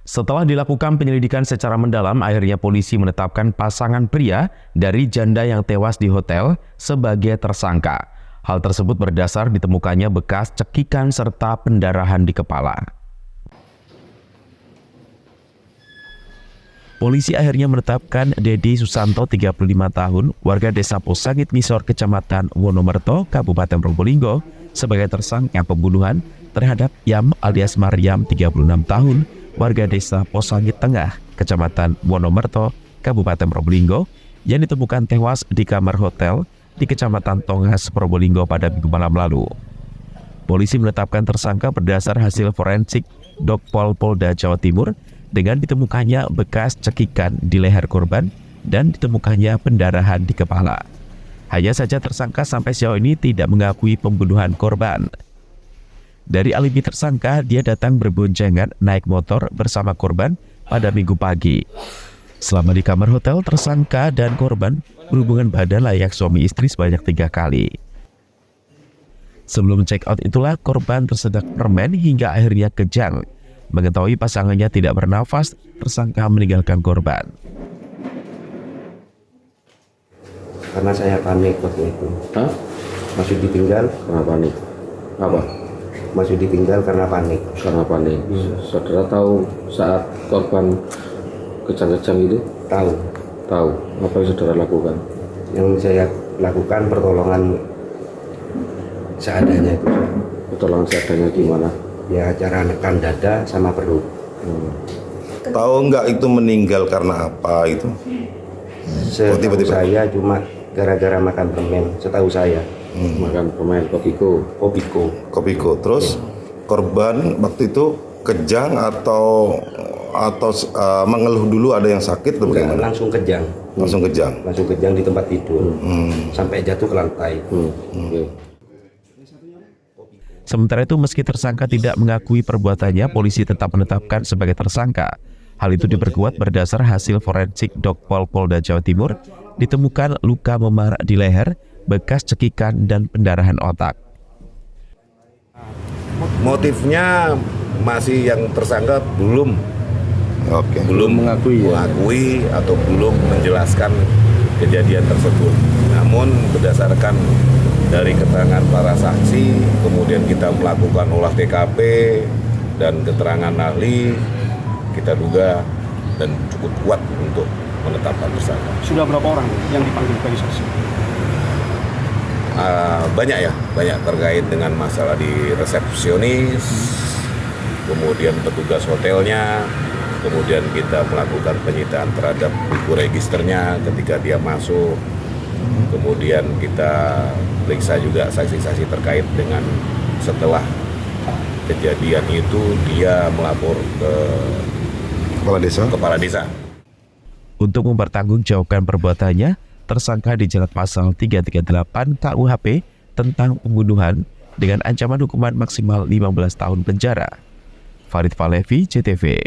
Setelah dilakukan penyelidikan secara mendalam, akhirnya polisi menetapkan pasangan pria dari janda yang tewas di hotel sebagai tersangka. Hal tersebut berdasar ditemukannya bekas cekikan serta pendarahan di kepala. Polisi akhirnya menetapkan Dedi Susanto, 35 tahun, warga desa Posangit Ngisor, Kecamatan Wonomerto, Kabupaten Probolinggo, sebagai tersangka pembunuhan terhadap Yam alias Maryam, 36 tahun, warga desa Posangit Tengah, Kecamatan Wonomerto, Kabupaten Probolinggo, yang ditemukan tewas di kamar hotel di Kecamatan Tongas, Probolinggo pada Minggu malam lalu. Polisi menetapkan tersangka berdasar hasil forensik Dokpol Polda Jawa Timur dengan ditemukannya bekas cekikan di leher korban dan ditemukannya pendarahan di kepala. Hanya saja tersangka sampai sejauh ini tidak mengakui pembunuhan korban. Dari alibi tersangka, dia datang berboncengan naik motor bersama korban pada Minggu pagi. Selama di kamar hotel, tersangka dan korban berhubungan badan layak suami istri sebanyak 3 kali. Sebelum check out itulah korban tersedak permen hingga akhirnya kejang. Mengetahui pasangannya tidak bernafas, tersangka meninggalkan korban. Karena saya panik waktu itu. Hah? Masih ditinggal. Karena panik. Apa? Masih ditinggal karena panik. Karena panik. Saudara tahu saat korban kejang-kejang itu? Tahu. Tahu. Apa yang saudara lakukan? Yang saya lakukan pertolongan seadanya itu. Pertolongan seadanya gimana? Ya, cara nekan dada sama perut. Tahu nggak itu meninggal karena apa itu? Setahu saya cuma gara-gara makan permen. Setahu saya. Makan permen kopiko. Kopiko. Terus korban waktu itu kejang atau mengeluh dulu ada yang sakit atau Enggak, bagaimana? langsung kejang. Langsung kejang Di tempat tidur. Sampai jatuh ke lantai. Okay. Sementara itu, meski tersangka tidak mengakui perbuatannya, polisi tetap menetapkan sebagai tersangka. Hal itu diperkuat berdasar hasil forensik Dokpol Polda Jawa Timur, ditemukan luka memar di leher, bekas cekikan, dan pendarahan otak. Motifnya masih yang tersangka belum mengakui atau belum menjelaskan kejadian tersebut. Namun berdasarkan dari keterangan para saksi, kemudian kita melakukan olah TKP dan keterangan ahli, kita duga dan cukup kuat untuk menetapkan tersangka. Sudah berapa orang yang dipanggil sebagai saksi? Banyak terkait dengan masalah di resepsionis, kemudian petugas hotelnya, kemudian kita melakukan penyitaan terhadap buku registernya ketika dia masuk, kemudian kita periksa juga saksi-saksi terkait dengan setelah kejadian itu dia melapor ke kepala desa. Untuk mempertanggungjawabkan perbuatannya, tersangka dijerat pasal 338 KUHP tentang pembunuhan dengan ancaman hukuman maksimal 15 tahun penjara. Farid Falevi, CTV.